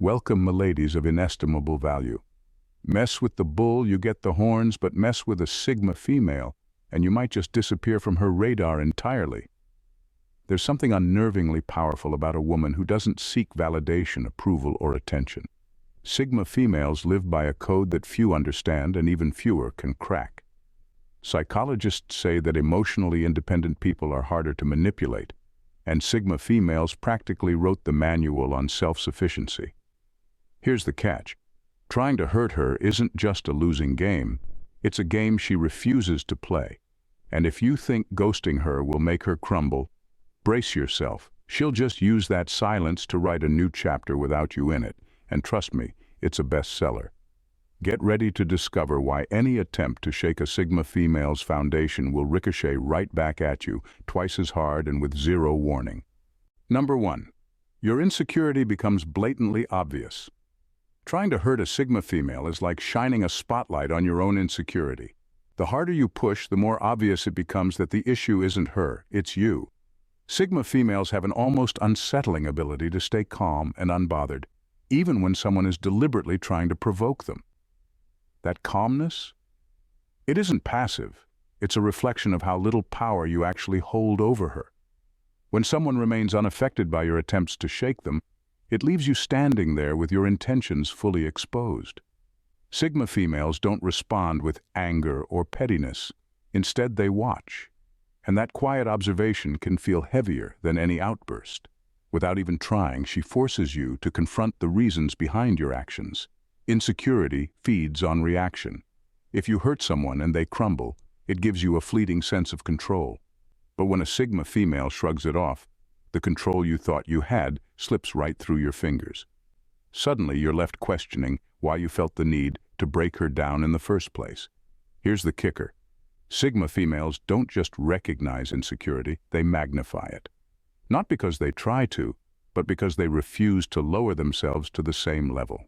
Welcome, miladies of inestimable value. Mess with the bull, you get the horns, but mess with a Sigma female, and you might just disappear from her radar entirely. There's something unnervingly powerful about a woman who doesn't seek validation, approval, or attention. Sigma females live by a code that few understand and even fewer can crack. Psychologists say that emotionally independent people are harder to manipulate, and Sigma females practically wrote the manual on self-sufficiency. Here's the catch. Trying to hurt her isn't just a losing game, it's a game she refuses to play. And if you think ghosting her will make her crumble, brace yourself. She'll just use that silence to write a new chapter without you in it, and trust me, it's a bestseller. Get ready to discover why any attempt to shake a Sigma female's foundation will ricochet right back at you, twice as hard and with zero warning. Number 1. Your insecurity becomes blatantly obvious. Trying to hurt a Sigma female is like shining a spotlight on your own insecurity. The harder you push, the more obvious it becomes that the issue isn't her, it's you. Sigma females have an almost unsettling ability to stay calm and unbothered, even when someone is deliberately trying to provoke them. That calmness? It isn't passive. It's a reflection of how little power you actually hold over her. When someone remains unaffected by your attempts to shake them, it leaves you standing there with your intentions fully exposed. Sigma females don't respond with anger or pettiness. Instead, they watch. And that quiet observation can feel heavier than any outburst. Without even trying, she forces you to confront the reasons behind your actions. Insecurity feeds on reaction. If you hurt someone and they crumble, it gives you a fleeting sense of control. But when a Sigma female shrugs it off, the control you thought you had slips right through your fingers. Suddenly, you're left questioning why you felt the need to break her down in the first place. Here's the kicker. Sigma females don't just recognize insecurity, they magnify it. Not because they try to, but because they refuse to lower themselves to the same level.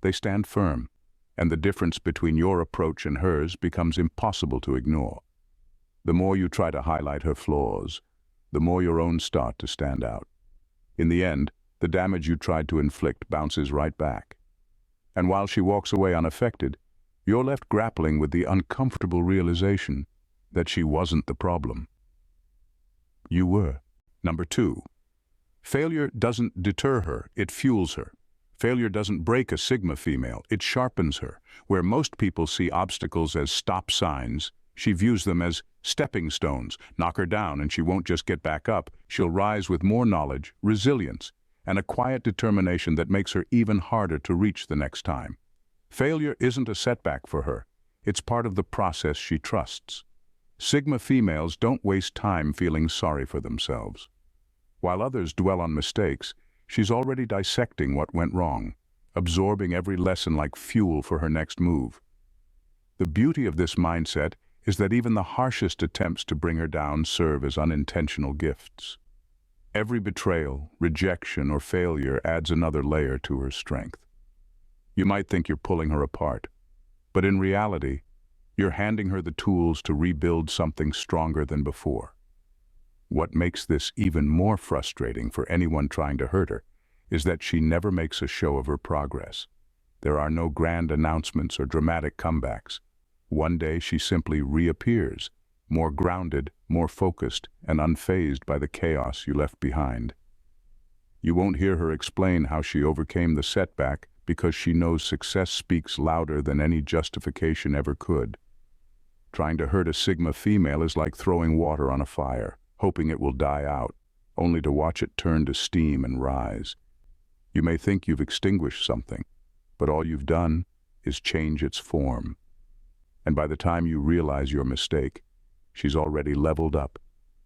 They stand firm, and the difference between your approach and hers becomes impossible to ignore. The more you try to highlight her flaws, the more your own start to stand out. In the end, the damage you tried to inflict bounces right back. And while she walks away unaffected, you're left grappling with the uncomfortable realization that she wasn't the problem. You were. Number 2. Failure doesn't deter her, it fuels her. Failure doesn't break a Sigma female, it sharpens her. Where most people see obstacles as stop signs, she views them as stepping stones. Knock her down and she won't just get back up, she'll rise with more knowledge, resilience, and a quiet determination that makes her even harder to reach the next time. Failure isn't a setback for her, it's part of the process she trusts. Sigma females don't waste time feeling sorry for themselves. While others dwell on mistakes, she's already dissecting what went wrong, absorbing every lesson like fuel for her next move. The beauty of this mindset is that even the harshest attempts to bring her down serve as unintentional gifts. Every betrayal, rejection, or failure adds another layer to her strength. You might think you're pulling her apart, but in reality, you're handing her the tools to rebuild something stronger than before. What makes this even more frustrating for anyone trying to hurt her is that she never makes a show of her progress. There are no grand announcements or dramatic comebacks. One day she simply reappears, more grounded, more focused, and unfazed by the chaos you left behind. You won't hear her explain how she overcame the setback because she knows success speaks louder than any justification ever could. Trying to hurt a Sigma female is like throwing water on a fire, hoping it will die out, only to watch it turn to steam and rise. You may think you've extinguished something, but all you've done is change its form. And by the time you realize your mistake, she's already leveled up,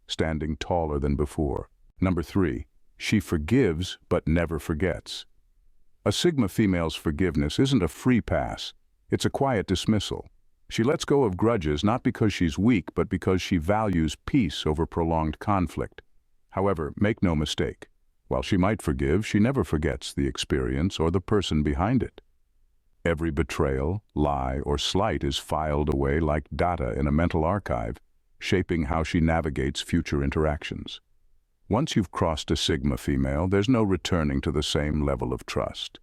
standing taller than before. Number 3, she forgives but never forgets. A Sigma female's forgiveness isn't a free pass, it's a quiet dismissal. She lets go of grudges not because she's weak, but because she values peace over prolonged conflict. However, make no mistake, while she might forgive, she never forgets the experience or the person behind it. Every betrayal, lie, or slight is filed away like data in a mental archive, shaping how she navigates future interactions. Once you've crossed a Sigma female, there's no returning to the same level of trust.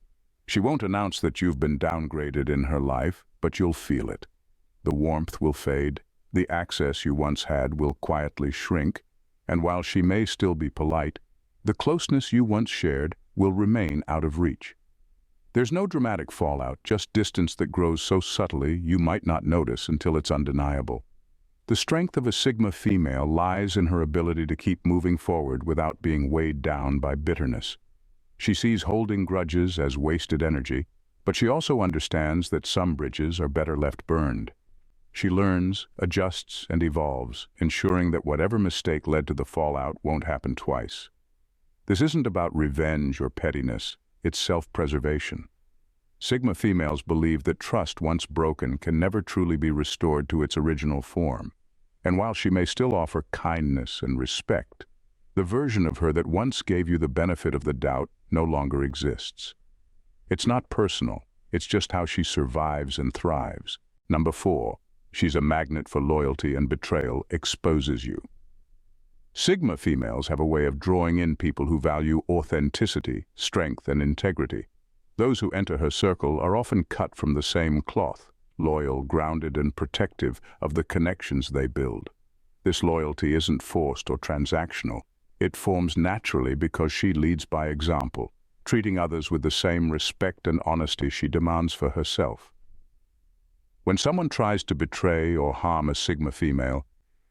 She won't announce that you've been downgraded in her life, but you'll feel it. The warmth will fade, the access you once had will quietly shrink, and while she may still be polite, the closeness you once shared will remain out of reach. There's no dramatic fallout, just distance that grows so subtly you might not notice until it's undeniable. The strength of a Sigma female lies in her ability to keep moving forward without being weighed down by bitterness. She sees holding grudges as wasted energy, but she also understands that some bridges are better left burned. She learns, adjusts, and evolves, ensuring that whatever mistake led to the fallout won't happen twice. This isn't about revenge or pettiness, it's self-preservation. Sigma females believe that trust once broken can never truly be restored to its original form. And while she may still offer kindness and respect, the version of her that once gave you the benefit of the doubt no longer exists. It's not personal, it's just how she survives and thrives. Number 4, she's a magnet for loyalty, and betrayal exposes you. Sigma females have a way of drawing in people who value authenticity, strength, and integrity. Those who enter her circle are often cut from the same cloth, loyal, grounded, and protective of the connections they build. This loyalty isn't forced or transactional. It forms naturally because she leads by example, treating others with the same respect and honesty she demands for herself. When someone tries to betray or harm a Sigma female,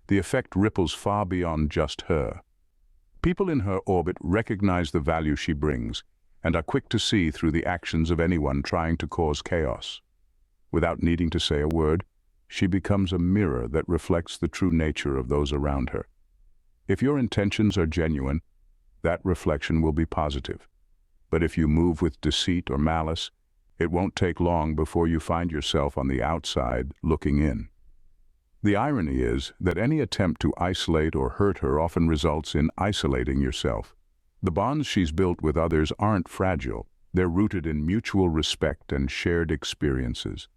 the effect ripples far beyond just her. People in her orbit recognize the value she brings and are quick to see through the actions of anyone trying to cause chaos. Without needing to say a word, she becomes a mirror that reflects the true nature of those around her. If your intentions are genuine, that reflection will be positive. But if you move with deceit or malice, it won't take long before you find yourself on the outside looking in. The irony is that any attempt to isolate or hurt her often results in isolating yourself. The bonds she's built with others aren't fragile. They're rooted in mutual respect and shared experiences.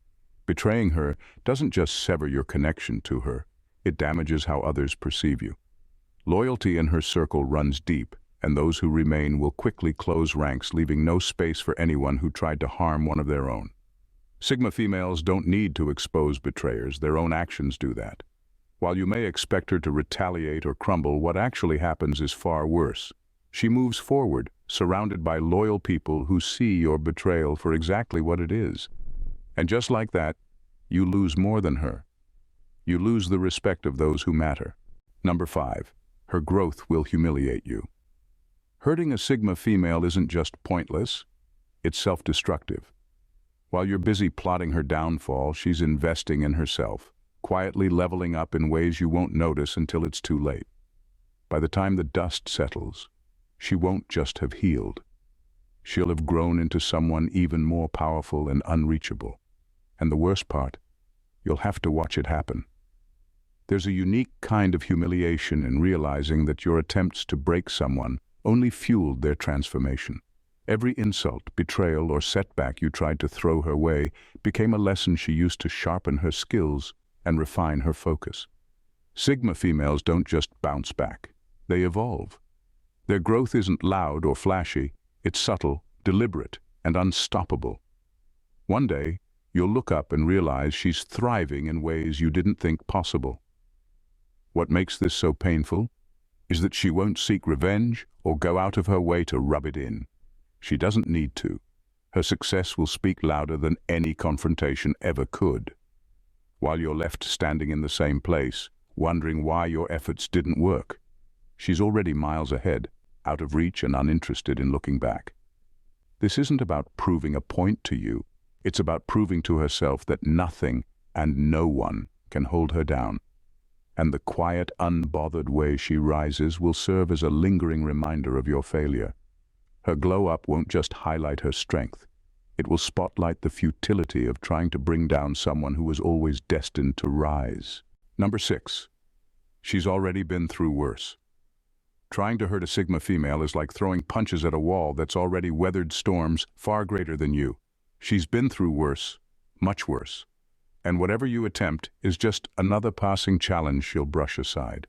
Betraying her doesn't just sever your connection to her, it damages how others perceive you. Loyalty in her circle runs deep, and those who remain will quickly close ranks, leaving no space for anyone who tried to harm one of their own. Sigma females don't need to expose betrayers, their own actions do that. While you may expect her to retaliate or crumble, what actually happens is far worse. She moves forward, surrounded by loyal people who see your betrayal for exactly what it is. And just like that, you lose more than her. You lose the respect of those who matter. Number 5, her growth will humiliate you. Hurting a Sigma female isn't just pointless, it's self-destructive. While you're busy plotting her downfall, she's investing in herself, quietly leveling up in ways you won't notice until it's too late. By the time the dust settles, she won't just have healed. She'll have grown into someone even more powerful and unreachable. And the worst part, you'll have to watch it happen. There's a unique kind of humiliation in realizing that your attempts to break someone only fueled their transformation. Every insult, betrayal, or setback you tried to throw her way became a lesson she used to sharpen her skills and refine her focus. Sigma females don't just bounce back, they evolve. Their growth isn't loud or flashy, it's subtle, deliberate, and unstoppable. One day, you'll look up and realize she's thriving in ways you didn't think possible. What makes this so painful is that she won't seek revenge or go out of her way to rub it in. She doesn't need to. Her success will speak louder than any confrontation ever could. While you're left standing in the same place, wondering why your efforts didn't work, she's already miles ahead, out of reach and uninterested in looking back. This isn't about proving a point to you. It's about proving to herself that nothing and no one can hold her down. And the quiet, unbothered way she rises will serve as a lingering reminder of your failure. Her glow-up won't just highlight her strength. It will spotlight the futility of trying to bring down someone who was always destined to rise. Number 6. She's already been through worse. Trying to hurt a Sigma female is like throwing punches at a wall that's already weathered storms far greater than you. She's been through worse, much worse. And whatever you attempt is just another passing challenge she'll brush aside.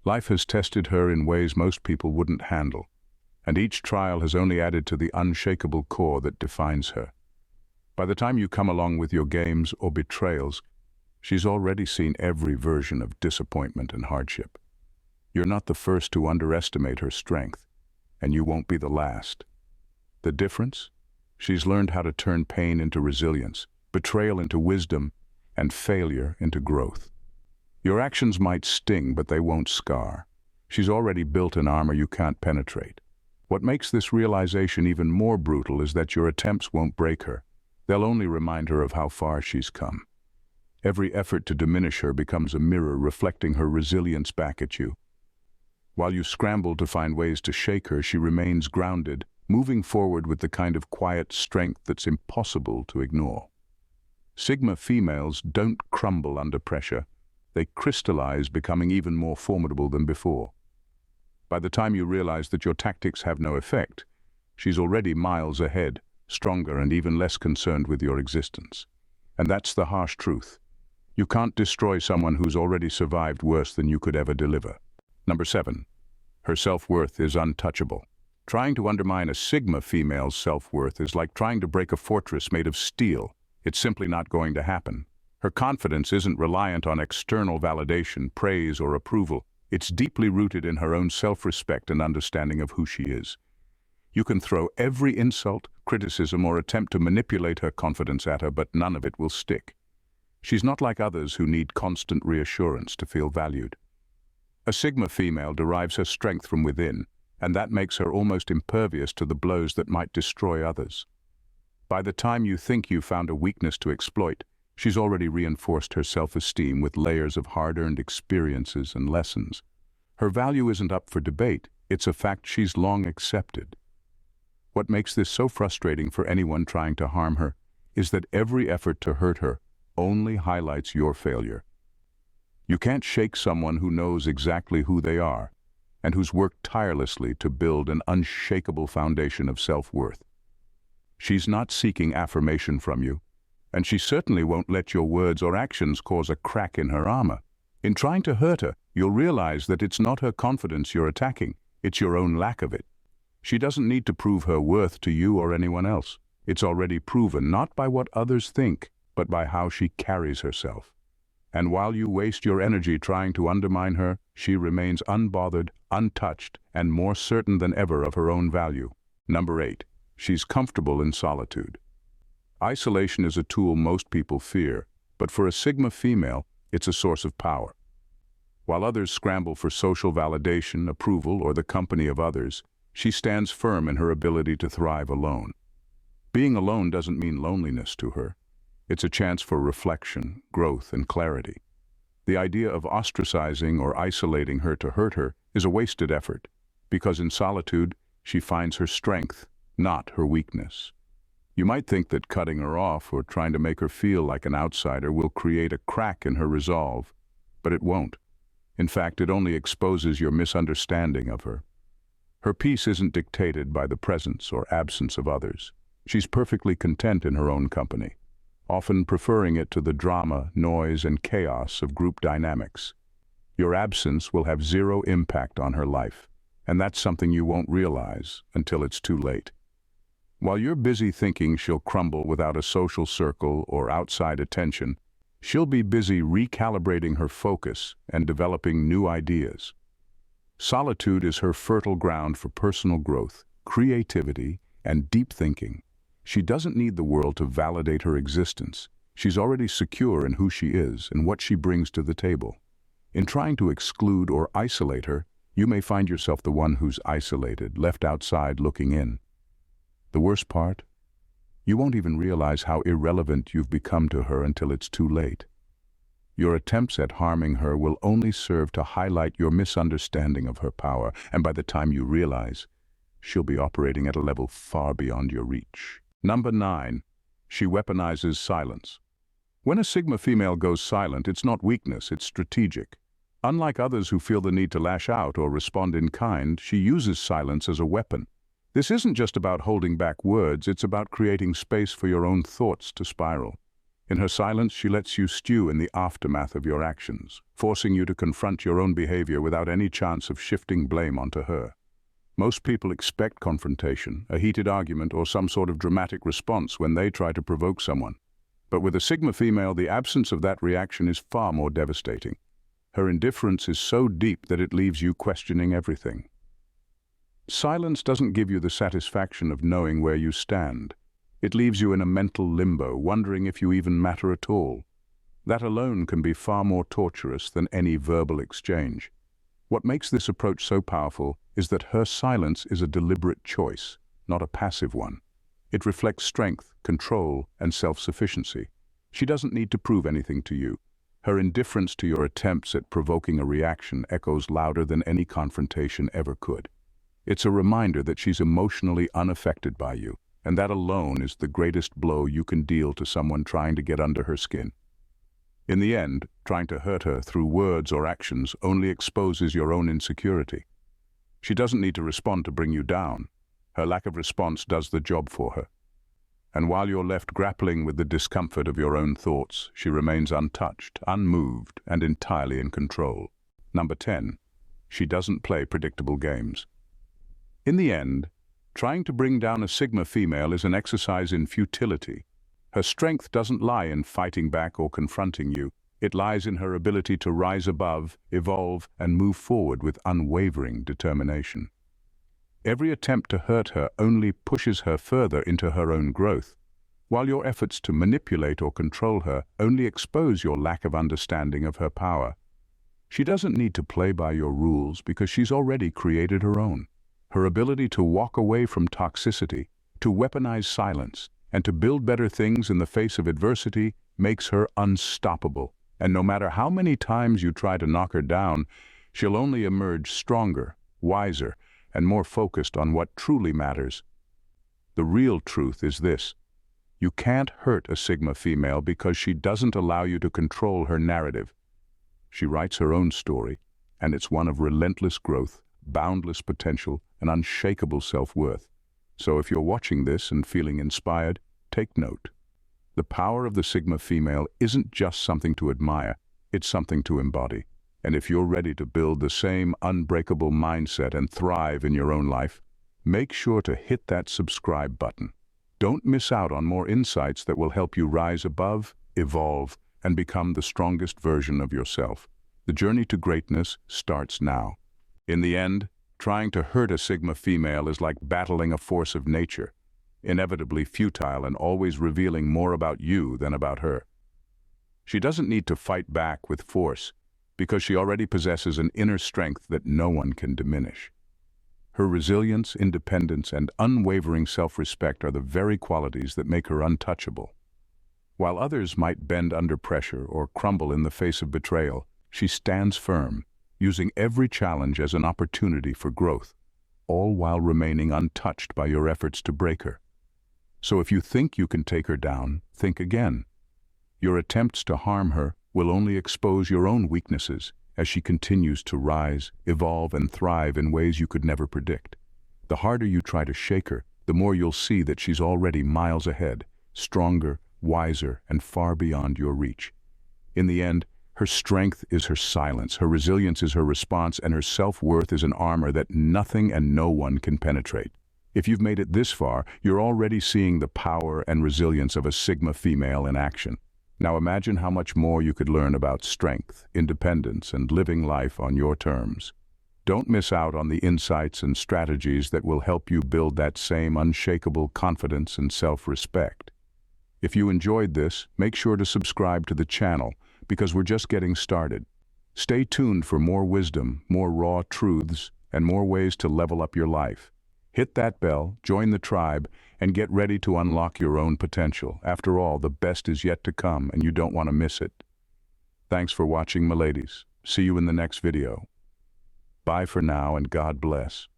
Life has tested her in ways most people wouldn't handle, and each trial has only added to the unshakable core that defines her. By the time you come along with your games or betrayals, she's already seen every version of disappointment and hardship. You're not the first to underestimate her strength, and you won't be the last. The difference? She's learned how to turn pain into resilience, betrayal into wisdom, and failure into growth. Your actions might sting, but they won't scar. She's already built an armor you can't penetrate. What makes this realization even more brutal is that your attempts won't break her. They'll only remind her of how far she's come. Every effort to diminish her becomes a mirror reflecting her resilience back at you. While you scramble to find ways to shake her, she remains grounded, moving forward with the kind of quiet strength that's impossible to ignore. Sigma females don't crumble under pressure. They crystallize, becoming even more formidable than before. By the time you realize that your tactics have no effect, she's already miles ahead, stronger and even less concerned with your existence. And that's the harsh truth. You can't destroy someone who's already survived worse than you could ever deliver. Number 7. Her self-worth is untouchable. Trying to undermine a Sigma female's self-worth is like trying to break a fortress made of steel. It's simply not going to happen. Her confidence isn't reliant on external validation, praise, or approval. It's deeply rooted in her own self-respect and understanding of who she is. You can throw every insult, criticism, or attempt to manipulate her confidence at her, but none of it will stick. She's not like others who need constant reassurance to feel valued. A Sigma female derives her strength from within, and that makes her almost impervious to the blows that might destroy others. By the time you think you've found a weakness to exploit, she's already reinforced her self-esteem with layers of hard-earned experiences and lessons. Her value isn't up for debate, it's a fact she's long accepted. What makes this so frustrating for anyone trying to harm her is that every effort to hurt her only highlights your failure. You can't shake someone who knows exactly who they are and who's worked tirelessly to build an unshakable foundation of self-worth. She's not seeking affirmation from you, and she certainly won't let your words or actions cause a crack in her armor. In trying to hurt her, you'll realize that it's not her confidence you're attacking, it's your own lack of it. She doesn't need to prove her worth to you or anyone else. It's already proven, not by what others think, but by how she carries herself. And while you waste your energy trying to undermine her, she remains unbothered, untouched, and more certain than ever of her own value. Number 8. She's comfortable in solitude. Isolation is a tool most people fear, but for a Sigma female, it's a source of power. While others scramble for social validation, approval, or the company of others, she stands firm in her ability to thrive alone. Being alone doesn't mean loneliness to her. It's a chance for reflection, growth, and clarity. The idea of ostracizing or isolating her to hurt her is a wasted effort, because in solitude, she finds her strength, not her weakness. You might think that cutting her off or trying to make her feel like an outsider will create a crack in her resolve, but it won't. In fact, it only exposes your misunderstanding of her. Her peace isn't dictated by the presence or absence of others. She's perfectly content in her own company, often preferring it to the drama, noise, and chaos of group dynamics. Your absence will have zero impact on her life, and that's something you won't realize until it's too late. While you're busy thinking she'll crumble without a social circle or outside attention, she'll be busy recalibrating her focus and developing new ideas. Solitude is her fertile ground for personal growth, creativity, and deep thinking. She doesn't need the world to validate her existence. She's already secure in who she is and what she brings to the table. In trying to exclude or isolate her, you may find yourself the one who's isolated, left outside looking in. The worst part? You won't even realize how irrelevant you've become to her until it's too late. Your attempts at harming her will only serve to highlight your misunderstanding of her power, and by the time you realize, she'll be operating at a level far beyond your reach. Number 9. She weaponizes silence. When a Sigma female goes silent, it's not weakness, it's strategic. Unlike others who feel the need to lash out or respond in kind, she uses silence as a weapon. This isn't just about holding back words, it's about creating space for your own thoughts to spiral. In her silence, she lets you stew in the aftermath of your actions, forcing you to confront your own behavior without any chance of shifting blame onto her. Most people expect confrontation, a heated argument, or some sort of dramatic response when they try to provoke someone. But with a Sigma female, the absence of that reaction is far more devastating. Her indifference is so deep that it leaves you questioning everything. Silence doesn't give you the satisfaction of knowing where you stand. It leaves you in a mental limbo, wondering if you even matter at all. That alone can be far more torturous than any verbal exchange. What makes this approach so powerful is that her silence is a deliberate choice, not a passive one. It reflects strength, control, and self-sufficiency. She doesn't need to prove anything to you. Her indifference to your attempts at provoking a reaction echoes louder than any confrontation ever could. It's a reminder that she's emotionally unaffected by you, and that alone is the greatest blow you can deal to someone trying to get under her skin. In the end, trying to hurt her through words or actions only exposes your own insecurity. She doesn't need to respond to bring you down. Her lack of response does the job for her. And while you're left grappling with the discomfort of your own thoughts, she remains untouched, unmoved, and entirely in control. Number 10. She doesn't play predictable games. In the end, trying to bring down a Sigma female is an exercise in futility. Her strength doesn't lie in fighting back or confronting you. It lies in her ability to rise above, evolve, and move forward with unwavering determination. Every attempt to hurt her only pushes her further into her own growth, while your efforts to manipulate or control her only expose your lack of understanding of her power. She doesn't need to play by your rules because she's already created her own. Her ability to walk away from toxicity, to weaponize silence, and to build better things in the face of adversity makes her unstoppable. And no matter how many times you try to knock her down, she'll only emerge stronger, wiser, and more focused on what truly matters. The real truth is this: you can't hurt a Sigma female because she doesn't allow you to control her narrative. She writes her own story, and it's one of relentless growth, boundless potential, and unshakable self-worth. So if you're watching this and feeling inspired, take note. The power of the Sigma female isn't just something to admire, it's something to embody. And if you're ready to build the same unbreakable mindset and thrive in your own life, make sure to hit that subscribe button. Don't miss out on more insights that will help you rise above, evolve, and become the strongest version of yourself. The journey to greatness starts now. In the end, trying to hurt a Sigma female is like battling a force of nature, inevitably futile and always revealing more about you than about her. She doesn't need to fight back with force, because she already possesses an inner strength that no one can diminish. Her resilience, independence, and unwavering self-respect are the very qualities that make her untouchable. While others might bend under pressure or crumble in the face of betrayal, she stands firm, using every challenge as an opportunity for growth, all while remaining untouched by your efforts to break her. So if you think you can take her down, think again. Your attempts to harm her will only expose your own weaknesses as she continues to rise, evolve, and thrive in ways you could never predict. The harder you try to shake her, the more you'll see that she's already miles ahead, stronger, wiser, and far beyond your reach. In the end, her strength is her silence, her resilience is her response, and her self-worth is an armor that nothing and no one can penetrate. If you've made it this far, you're already seeing the power and resilience of a Sigma female in action. Now imagine how much more you could learn about strength, independence, and living life on your terms. Don't miss out on the insights and strategies that will help you build that same unshakable confidence and self-respect. If you enjoyed this, make sure to subscribe to the channel, because we're just getting started. Stay tuned for more wisdom, more raw truths, and more ways to level up your life. Hit that bell, join the tribe, and get ready to unlock your own potential. After all, the best is yet to come, and you don't want to miss it. Thanks for watching, my ladies. See you in the next video. Bye for now, and God bless.